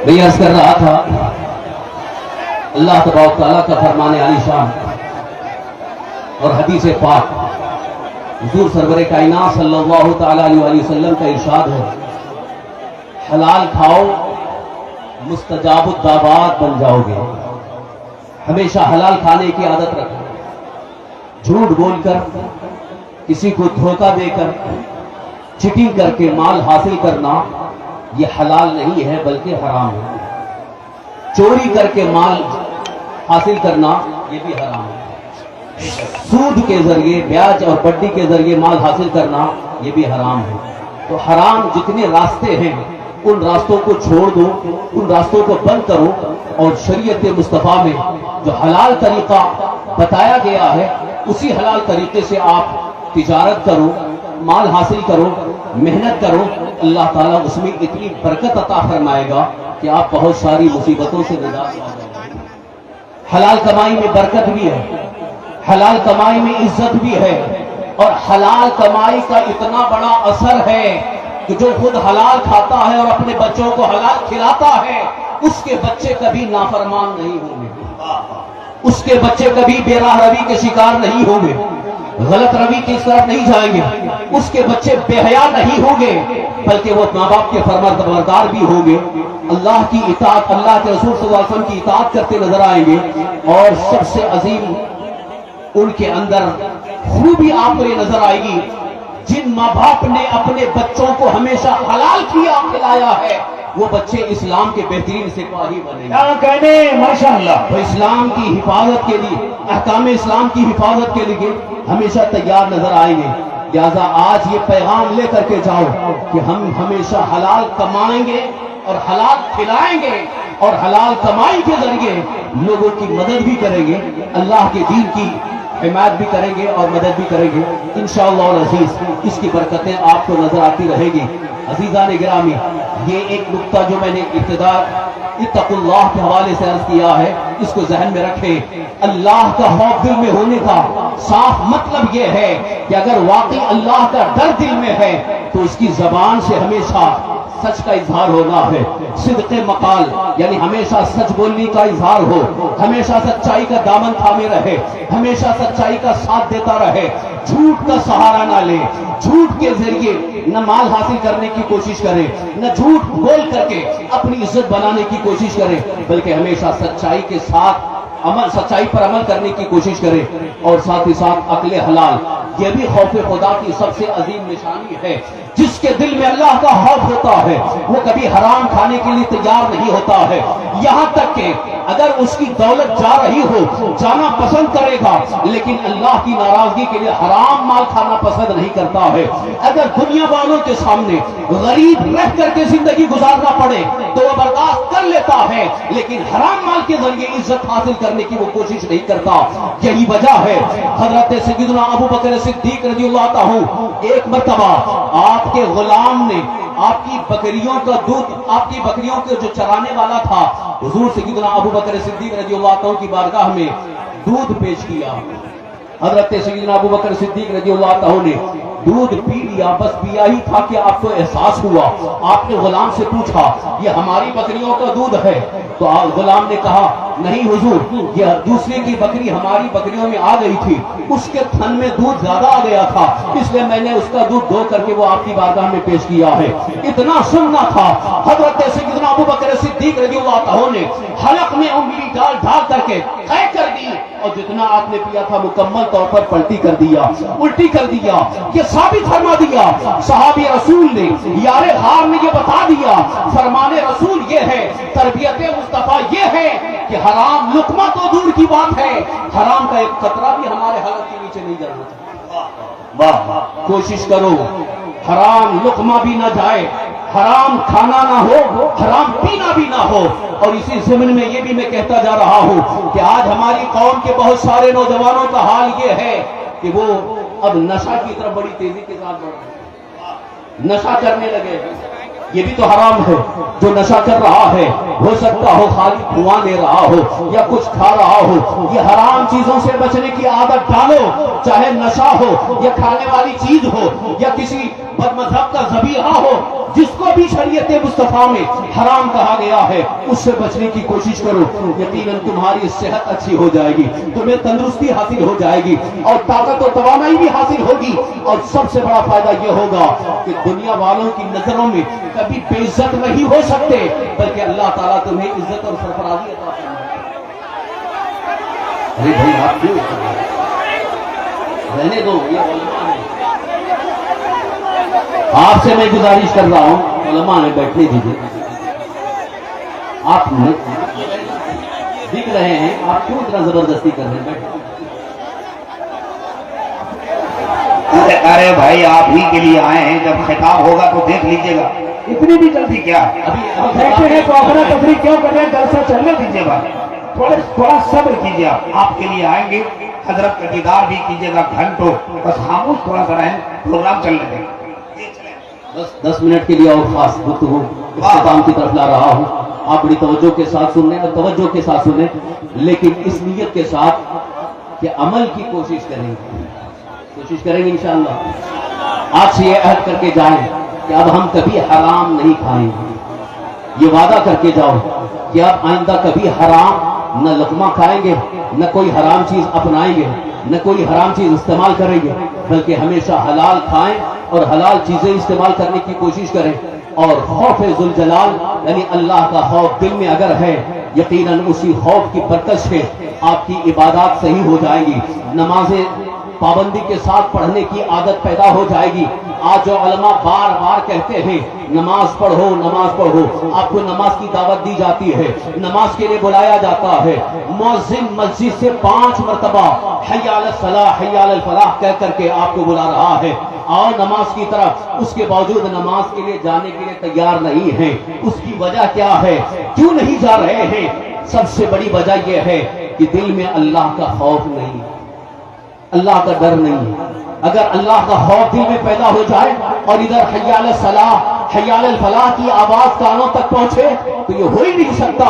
میں عرض کر رہا تھا اللہ تبارک تعالیٰ کا فرمان عالی شان اور حدیث پاک حضور سرور کائنات صلی اللہ تعالیٰ علیہ وسلم کا ارشاد ہے، حلال کھاؤ مستجاب الدعوات بن جاؤ گے۔ ہمیشہ حلال کھانے کی عادت رکھو، جھوٹ بول کر، کسی کو دھوکہ دے کر، چیٹنگ کر کے مال حاصل کرنا یہ حلال نہیں ہے بلکہ حرام ہے۔ چوری کر کے مال حاصل کرنا یہ بھی حرام ہے۔ سود کے ذریعے، بیاج اور بڈی کے ذریعے مال حاصل کرنا یہ بھی حرام ہے۔ تو حرام جتنے راستے ہیں ان راستوں کو چھوڑ دو، ان راستوں کو بند کرو، اور شریعت مصطفیٰ میں جو حلال طریقہ بتایا گیا ہے اسی حلال طریقے سے آپ تجارت کرو، مال حاصل کرو، محنت کرو، اللہ تعالیٰ اس میں اتنی برکت عطا فرمائے گا کہ آپ بہت ساری مصیبتوں سے نجات پا جائیں گے۔ حلال کمائی میں برکت بھی ہے، حلال کمائی میں عزت بھی ہے، اور حلال کمائی کا اتنا بڑا اثر ہے کہ جو خود حلال کھاتا ہے اور اپنے بچوں کو حلال کھلاتا ہے اس کے بچے کبھی نافرمان نہیں ہوں گے، اس کے بچے کبھی بے راہ روی کے شکار نہیں ہوں گے، غلط روی کی طرف نہیں جائیں گے، اس کے بچے بے حیا نہیں ہوں گے، بلکہ وہ ماں باپ کے فرمانبردار بھی ہوں گے، اللہ کی اطاعت، اللہ کے رسول صلی اللہ علیہ وسلم کی اطاعت کرتے نظر آئیں گے، اور سب سے عظیم ان کے اندر خوبی آپ کو یہ نظر آئے گی، جن ماں باپ نے اپنے بچوں کو ہمیشہ حلال کھلایا ہے وہ بچے اسلام کے بہترین سپاہی بنے گے۔ ماشاءاللہ وہ اسلام کی حفاظت کے لیے، احکام اسلام کی حفاظت کے لیے ہمیشہ تیار نظر آئیں گے۔ لہذا آج یہ پیغام لے کر کے جاؤ کہ ہم ہمیشہ حلال کمائیں گے اور حلال کھلائیں گے، اور حلال کمائی کے ذریعے لوگوں کی مدد بھی کریں گے، اللہ کے دین کی حمایت بھی کریں گے اور مدد بھی کریں گے انشاءاللہ العزیز۔ اس کی برکتیں آپ کو نظر آتی رہے گی۔ عزیزان گرامی، یہ ایک نقطہ جو میں نے ابتدا اتقوا اللہ کے حوالے سے عرض کیا ہے، اس کو ذہن میں رکھیں۔ اللہ کا خوف دل میں ہونے کا صاف مطلب یہ ہے کہ اگر واقعی اللہ کا ڈر دل میں ہے تو اس کی زبان سے ہمیشہ سچ کا اظہار ہونا ہے، صدق مقال یعنی ہمیشہ سچ بولنے کا اظہار ہو، ہمیشہ سچائی کا دامن تھامے رہے، ہمیشہ سچائی کا ساتھ دیتا رہے، جھوٹ کا سہارا نہ لے، جھوٹ کے ذریعے نہ مال حاصل کرنے کی کوشش کرے، نہ جھوٹ بول کر کے اپنی عزت بنانے کی کوشش کرے، بلکہ ہمیشہ سچائی کے ساتھ سچائی پر عمل کرنے کی کوشش کرے، اور ساتھ ہی ساتھ عقل حلال یہ بھی خوف خدا کی سب سے عظیم نشانی ہے۔ جس کے دل میں اللہ کا خوف ہوتا ہے وہ کبھی حرام کھانے کے لیے تیار نہیں ہوتا ہے، یہاں تک کہ اگر اس کی دولت جا رہی ہو جانا پسند کرے گا، لیکن اللہ کی ناراضگی کے لیے حرام مال کھانا پسند نہیں کرتا ہے۔ اگر دنیا والوں کے سامنے غریب رہ کر کے زندگی گزارنا پڑے تو وہ برداشت کر لیتا ہے، لیکن حرام مال کے ذریعے عزت حاصل کرنے کی وہ کوشش نہیں کرتا۔ یہی وجہ ہے حضرت سیدنا ابو بکر صدیق رضی اللہ عنہ ایک مرتبہ آپ کے غلام نے آپ کی بکریوں کا دودھ، آپ کی بکریوں کے جو چرانے والا تھا، حضور سیدنا ابو بکر صدیق رضی اللہ عنہ کی بارگاہ میں دودھ پیش کیا۔ حضرت سیدنا ابو بکر صدیق رضی اللہ عنہ نے دودھ پی لیا، بس پیا ہی تھا کہ آپ کو احساس ہوا، آپ نے غلام سے پوچھا یہ ہماری بکریوں کا دودھ ہے؟ تو غلام نے کہا نہیں حضور، یہ دوسرے کی بکری ہماری بکریوں میں آ گئی تھی، اس کے تھن میں دودھ زیادہ آ گیا تھا، اس لیے میں نے اس کا دودھ دھو کر کے وہ آپ کی بارگاہ میں پیش کیا ہے۔ اتنا سننا تھا، حضرت سیدنا ابو بکر صدیق رضی اللہ عنہ نے حلق میں انگلی ڈال ڈال کر کے طے کر دی، اور جتنا آپ نے پیا تھا مکمل طور پر پلٹی کر دیا، الٹی کر دیا۔ یہ ثابت فرما دیا صحابی رسول نے، یار غار نے یہ بتا دیا، فرمان رسول یہ ہے، تربیت مصطفیٰ یہ ہے کہ حرام لقمہ تو دور کی بات ہے، حرام کا ایک قطرہ بھی ہمارے حلق کے نیچے نہیں جانا چاہیے۔ کوشش کرو حرام لقمہ بھی نہ جائے، حرام کھانا نہ ہو، حرام پینا بھی نہ ہو۔ اور اسی ضمن میں یہ بھی میں کہتا جا رہا ہوں کہ آج ہماری قوم کے بہت سارے نوجوانوں کا حال یہ ہے کہ وہ اب نشہ کی طرف بڑی تیزی کے ساتھ بڑھ رہے ہیں، نشہ کرنے لگے ہیں۔ یہ بھی تو حرام ہے. جو نشہ کر رہا ہے ہو سکتا ہو خالی دھواں لے رہا ہو یا کچھ کھا رہا ہو. یہ حرام چیزوں سے بچنے کی عادت ڈالو, چاہے نشہ ہو یا کھانے والی چیز ہو یا کسی بد مذہب کا ذبیحہ ہو, جس کو بھی شریعت مصطفیٰ میں حرام کہا گیا ہے اس سے بچنے کی کوشش کرو. یقیناً تمہاری صحت اچھی ہو جائے گی, تمہیں تندرستی حاصل ہو جائے گی اور طاقت و توانائی بھی حاصل ہوگی. اور سب سے بڑا فائدہ یہ ہوگا کہ دنیا والوں کی نظروں میں کبھی بے عزت نہیں ہو سکتے, بلکہ اللہ تعالیٰ تمہیں عزت اور سرفرازی عطا فرمائے. ارے بھائی آپ کیوں رہنے دو, یہ علماء ہیں. آپ سے میں گزارش کر رہا ہوں, علماء نے بیٹھنے دیجیے. آپ دکھ رہے ہیں, آپ کیوں اتنا زبردستی کر رہے ہیں؟ ارے بھائی آپ ہی کے لیے آئے ہیں, جب خطاب ہوگا تو دیکھ لیجیے گا. اتنی بھی جلدی کیا بیٹھے ہیں تو اپنا تفریح کیوں کر رہے ہیں؟ جلسہ چلنے دیجیے بھائی, تھوڑا صبر کیجیے. آپ کے لیے آئیں گے, حضرت کا دیدار بھی کیجیے گا گھنٹوں, بس خاموش تھوڑا سا رہیں, پروگرام چلنے دیں. بس 10 منٹ کے لیے اور خاص گفتگو اختتام کی طرف لا رہا ہوں. آپ بڑی توجہ کے ساتھ سنیں, توجہ کے ساتھ سنیں, لیکن اس نیت کے ساتھ کہ عمل کی کوشش کریں گے انشاءاللہ. آج سے یہ عہد کر کے جائیں کہ اب ہم کبھی حرام نہیں کھائیں گے. یہ وعدہ کر کے جاؤ کہ اب آئندہ کبھی حرام نہ لقمہ کھائیں گے, نہ کوئی حرام چیز اپنائیں گے, نہ کوئی حرام چیز استعمال کریں گے, بلکہ ہمیشہ حلال کھائیں اور حلال چیزیں استعمال کرنے کی کوشش کریں. اور خوف ذوالجلال یعنی اللہ کا خوف دل میں اگر ہے, یقیناً اسی خوف کی برکت سے آپ کی عبادات صحیح ہو جائیں گی, نمازیں پابندی کے ساتھ پڑھنے کی عادت پیدا ہو جائے گی. آج جو علماء بار بار کہتے ہیں نماز پڑھو نماز پڑھو, آپ کو نماز کی دعوت دی جاتی ہے, نماز کے لیے بلایا جاتا ہے. مؤذن مسجد سے 5 مرتبہ حی علی الصلاح حی علی الفلاح کہہ کر کے آپ کو بلا رہا ہے, آؤ نماز کی طرف. اس کے باوجود نماز کے لیے جانے کے لیے تیار نہیں ہیں. اس کی وجہ کیا ہے, کیوں نہیں جا رہے ہیں؟ سب سے بڑی وجہ یہ ہے کہ دل میں اللہ کا خوف نہیں, اللہ کا ڈر نہیں. اگر اللہ کا خوف دل میں پیدا ہو جائے اور ادھر حی علی الصلاح حی علی الفلاح کی آواز کانوں تک پہنچے تو یہ ہو ہی نہیں سکتا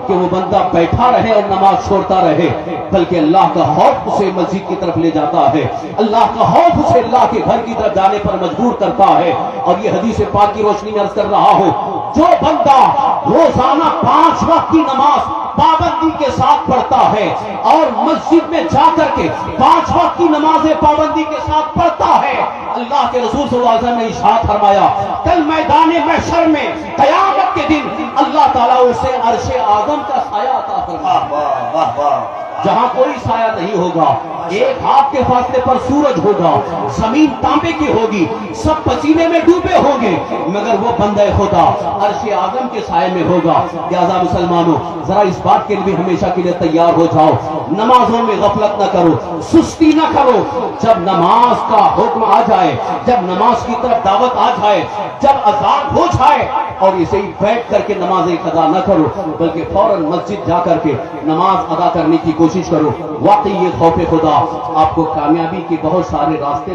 کہ وہ بندہ بیٹھا رہے اور نماز چھوڑتا رہے, بلکہ اللہ کا خوف اسے مسجد کی طرف لے جاتا ہے, اللہ کا خوف اسے اللہ کے گھر کی طرف جانے پر مجبور کرتا ہے. اور یہ حدیث پاک کی روشنی میں عرض کر رہا ہوں, جو بندہ روزانہ 5 وقت کی نماز پابندی کے ساتھ پڑھتا ہے اور مسجد میں جا کر کے 5 وقت کی نمازیں پابندی کے ساتھ پڑھتا ہے, اللہ کے رسول صلی اللہ علیہ وسلم نے ارشاد فرمایا کل میدان محشر میں قیامت کے دن اللہ تعالیٰ اسے عرش اعظم کا سایہ عطا فرمائے, جہاں کوئی سایہ نہیں ہوگا. 1 ہاتھ کے فاصلے پر سورج ہوگا, زمین تانبے کی ہوگی, سب پسینے میں ڈوبے ہوں گے, مگر وہ بندہ خدا عرش اعظم کے سائے میں ہوگا. لہذا مسلمانوں ذرا اس بات کے لیے ہمیشہ کے لیے تیار ہو جاؤ, نمازوں میں غفلت نہ کرو, سستی نہ کرو. جب نماز کا حکم آ جائے, جب نماز کی طرف دعوت آ جائے, جب اذان ہو جائے, اور اسے ہی بیٹھ کر کے نمازیں قضا نہ کرو, بلکہ فوراً مسجد جا کر کے نماز ادا کرنے کی کوشش کرو. واقعی یہ خوف خدا آپ کو کامیابی کے بہت سارے راستے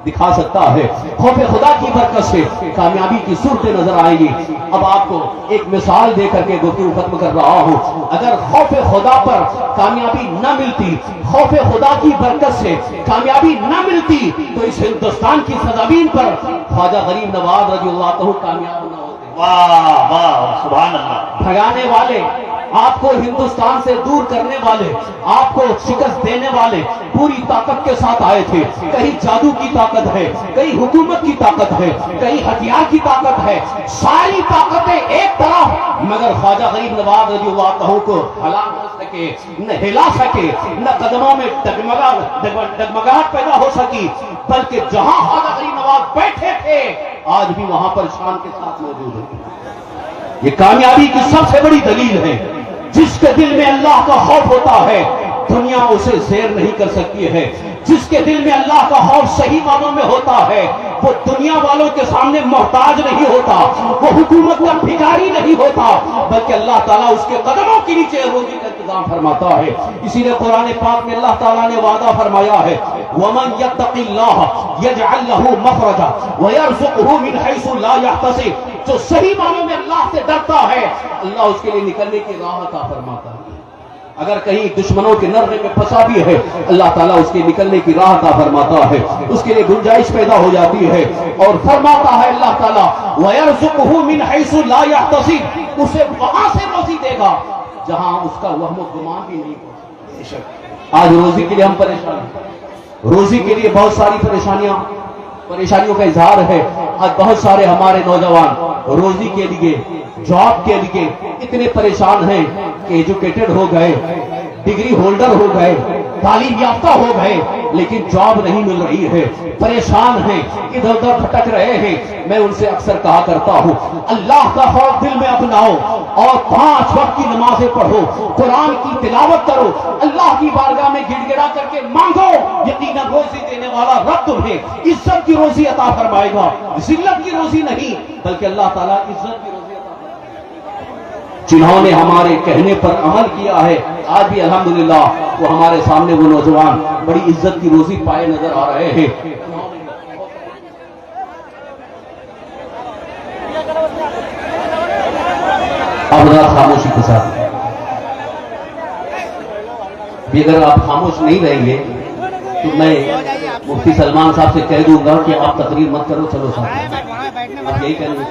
دکھا سکتا ہے. خوف خدا کی برکت سے کامیابی کی صورتیں نظر آئیں گی. اب آپ کو ایک مثال دے کر کے گفتگو ختم کر رہا ہوں. اگر خوف خدا پر کامیابی نہ ملتی, خوف خدا کی برکت سے کامیابی نہ ملتی, تو اس ہندوستان کی سرزمین پر خواجہ غریب نواز رضی اللہ عنہ کامیاب نہ ہوتے. واہ واہ سبحان اللہ. بھگانے والے, آپ کو ہندوستان سے دور کرنے والے, آپ کو شکست دینے والے پوری طاقت کے ساتھ آئے تھے. کہیں جادو کی طاقت ہے, کہیں حکومت کی طاقت ہے, کہیں ہتھیار کی طاقت ہے, ساری طاقتیں ایک طرف, مگر خواجہ غریب نواز رضی اللہ عنہ کو ہلا نہ سکے, نہ ہلا سکے, نہ قدموں میں ڈگمگاہٹ پیدا ہو سکی, بلکہ جہاں خواجہ غریب نواز بیٹھے تھے آج بھی وہاں پر شان کے ساتھ موجود ہے. یہ کامیابی کی سب سے بڑی دلیل ہے. جس کے دل میں اللہ کا خوف ہوتا ہے دنیا اسے زیر نہیں کر سکتی ہے. جس کے دل میں اللہ کا خوف صحیح معنوں میں ہوتا ہے وہ دنیا والوں کے سامنے محتاج نہیں ہوتا, وہ حکومت کا بھکاری نہیں ہوتا, بلکہ اللہ تعالیٰ اس کے قدموں کے نیچے روزی کا انتظام فرماتا ہے. اسی لیے قرآن پاک میں اللہ تعالیٰ نے وعدہ فرمایا ہے وَمَنْ يَتَّقِ اللَّهَ يَجْعَلْ لَهُ مَخْرَجًا وَيَرْزُقْهُ مِنْ حَيْثُ لَا يَحْتَسِبُ. جو صحیح معنوں میں اللہ سے ڈرتا ہے اللہ اس کے لیے نکلنے کی راہ عطا فرماتا ہے. اگر کہیں دشمنوں کے نرغے میں پھنسا بھی ہے اللہ تعالیٰ اس کے نکلنے کی راہ عطا فرماتا ہے, اس کے لیے گنجائش پیدا ہو جاتی ہے. اور فرماتا ہے اللہ تعالیٰ وَيَرْزُقُهُ مِنْ حَيْثُ لَا يَحْتَسِبُ, اسے وہاں سے روزی دے گا جہاں اس کا وہم و گمان بھی نہیں ہو. آج روزی کے لیے ہم پریشان ہیں, روزی کے لیے بہت ساری پریشانیوں کا اظہار ہے. آج بہت سارے ہمارے نوجوان روزی کے لیے جاب کے لیے اتنے پریشان ہیں کہ ایجوکیٹڈ ہو گئے, ڈگری ہولڈر ہو گئے, تعلیم یافتہ ہو گئے, لیکن جاب نہیں مل رہی ہے, پریشان ہیں, ادھر ادھر بھٹک رہے ہیں. میں ان سے اکثر کہا کرتا ہوں اللہ کا خوف دل میں اپناؤ اور 5 وقت کی نمازیں پڑھو, قرآن کی تلاوت کرو, اللہ کی بارگاہ میں گڑ گڑا کر کے مانگو, یقیناً روزی دینے والا رب تمہیں عزت کی روزی عطا فرمائے گا. ذلت کی روزی نہیں بلکہ اللہ تعالیٰ عزت کی روزی عطا فرمائے گا. جنہوں نے ہمارے کہنے پر عمل کیا ہے آج بھی الحمدللہ وہ ہمارے سامنے وہ نوجوان بڑی عزت کی روزی پائے نظر آ رہے ہیں. اب ذرا خاموشی کے ساتھ بھی اگر آپ خاموش نہیں رہیں گے تو میں مفتی سلمان صاحب سے کہہ دوں گا کہ آپ تقریر مت کرو, چلو صاحب آپ یہی کہیں گے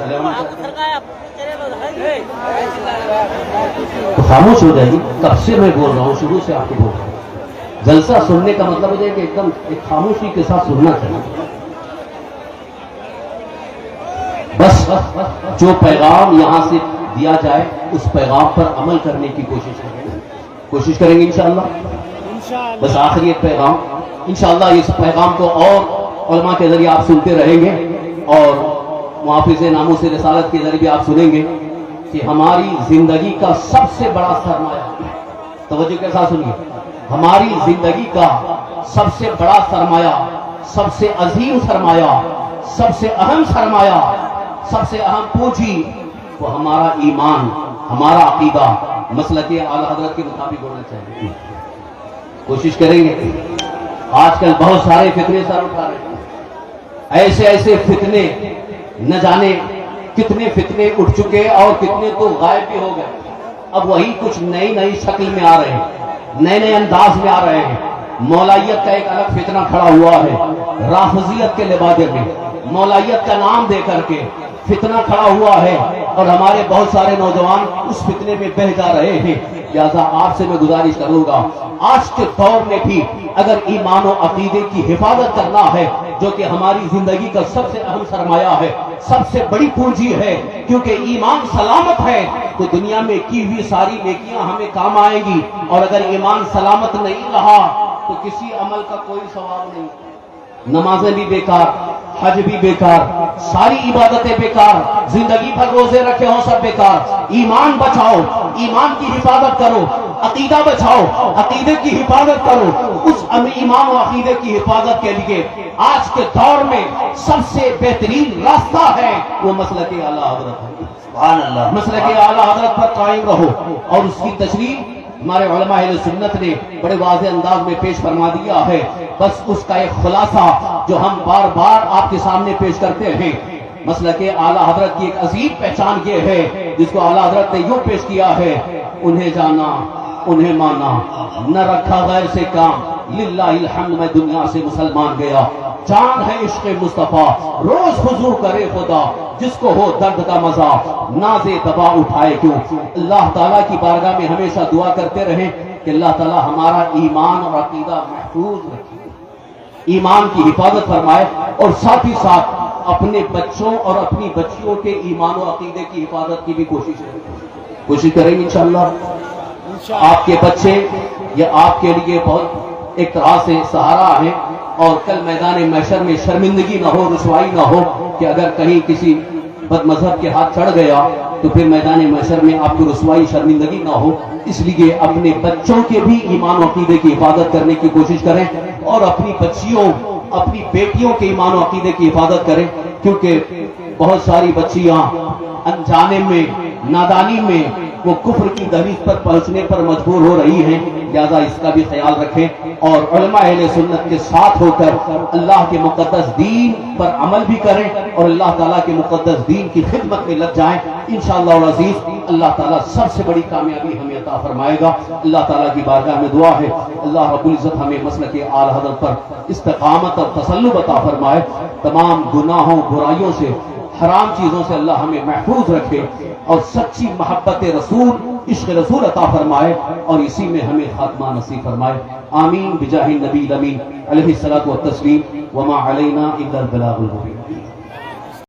تو خاموش ہو جائے گی. کب سے میں بول رہا ہوں, شروع سے آپ کو بول رہا ہوں. جلسہ سننے کا مطلب ہے کہ ایک دم ایک خاموشی کے ساتھ سننا چاہیے. بس جو پیغام یہاں سے دیا جائے اس پیغام پر عمل کرنے کی کوشش کریں گے انشاءاللہ. بس آخری ایک پیغام, انشاءاللہ اس پیغام کو اور علماء کے ذریعے آپ سنتے رہیں گے اور محافظ ناموس رسالت کے ذریعے آپ سنیں گے کہ ہماری زندگی کا سب سے بڑا سرمایہ, توجہ کے ساتھ سنیے, ہماری زندگی کا سب سے بڑا سرمایہ, سب سے عظیم سرمایہ, سب سے اہم سرمایہ, سب سے اہم پونجی وہ ہمارا ایمان, ہمارا عقیدہ مسلک اعلیٰ حضرت کے مطابق ہونا چاہیے. کوشش کریں گے. آج کل بہت سارے فتنے سر اٹھا رہے ہیں, ایسے فتنے نہ جانے کتنے فتنے اٹھ چکے اور کتنے تو غائب بھی ہو گئے. اب وہی کچھ نئی شکل میں آ رہے ہیں, نئے انداز میں آ رہے ہیں. مولائیت کا ایک الگ فتنہ کھڑا ہوا ہے, رافضیت کے لبادے میں مولائیت کا نام دے کر کے فتنہ کھڑا ہوا ہے اور ہمارے بہت سارے نوجوان اس فتنے میں بہہ جا رہے ہیں. لہذا آپ سے میں گزارش کروں گا آج کے دور میں بھی اگر ایمان و عقیدے کی حفاظت کرنا ہے جو کہ ہماری زندگی کا سب سے اہم سرمایہ ہے, سب سے بڑی پونجی ہے, کیونکہ ایمان سلامت ہے تو دنیا میں کی ہوئی ساری نیکیاں ہمیں کام آئیں گی, اور اگر ایمان سلامت نہیں رہا تو کسی عمل کا کوئی ثواب نہیں. نمازیں بھی بیکار, حج بھی بیکار, ساری عبادتیں بیکار, زندگی بھر روزے رکھے ہوں سب بیکار. ایمان بچاؤ, ایمان کی حفاظت کرو, عقیدہ بچاؤ, عقیدے کی حفاظت کرو. اس ایمان و عقیدے کی حفاظت کے لیے آج کے دور میں سب سے بہترین راستہ ہے وہ مسلک اعلیٰ حضرت ہے. سبحان اللہ. مسلک اعلیٰ حضرت پر قائم رہو اور اس کی تشریح ہمارے علماء اہل سنت نے بڑے واضح انداز میں پیش فرما دیا ہے. بس اس کا ایک خلاصہ جو ہم بار بار آپ کے سامنے پیش کرتے ہیں, مسلک اعلیٰ حضرت کی ایک عظیم پہچان یہ ہے جس کو اعلیٰ حضرت نے یوں پیش کیا ہے, انہیں جانا انہیں مانا نہ رکھا غیر سے کام, للہ الحمد میں دنیا سے مسلمان گیا. جان ہے عشق مصطفیٰ روز حضور کرے خدا, جس کو ہو درد کا مزہ نازے دبا اٹھائے کیوں. اللہ تعالیٰ کی بارگاہ میں ہمیشہ دعا کرتے رہیں کہ اللہ تعالیٰ ہمارا ایمان اور عقیدہ محفوظ رکھے, ایمان کی حفاظت فرمائے, اور ساتھ ہی ساتھ اپنے بچوں اور اپنی بچیوں کے ایمان و عقیدے کی حفاظت کی بھی کوشش کریں گے انشاءاللہ. آپ کے بچے یہ آپ کے لیے بہت ایک طرح سے سہارا ہے, اور کل میدان محشر میں شرمندگی نہ ہو, رسوائی نہ ہو کہ اگر کہیں کسی بد مذہب کے ہاتھ چڑھ گیا تو پھر میدان محشر میں آپ کی رسوائی شرمندگی نہ ہو. اس لیے اپنے بچوں کے بھی ایمان و عقیدے کی حفاظت کرنے کی کوشش کریں, اور اپنی بچیوں اپنی بیٹیوں کے ایمان و عقیدے کی حفاظت کریں, کیونکہ بہت ساری بچیاں انجانے میں نادانی میں وہ کفر کی دہلیز پر پہنچنے پر مجبور ہو رہی ہیں، لہذا اس کا بھی خیال رکھیں اور علماء اہل سنت کے ساتھ ہو کر اللہ کے مقدس دین پر عمل بھی کریں اور اللہ تعالیٰ کے مقدس دین کی خدمت میں لگ جائیں۔ انشاءاللہ العزیز اللہ تعالیٰ سب سے بڑی کامیابی ہمیں عطا فرمائے گا۔ اللہ تعالیٰ کی بارگاہ میں دعا ہے اللہ رب العزت ہمیں مسلک اعلی حضرت پر استقامت اور تسلط عطا فرمائے، تمام گناہوں برائیوں سے حرام چیزوں سے اللہ ہمیں محفوظ رکھے اور سچی محبت رسول عشق رسول عطا فرمائے اور اسی میں ہمیں خاتمہ نصیب فرمائے۔ آمین بجاہ النبی الامین علیہ الصلوۃ والتسلیم وما علینا الا البلاغ المبین۔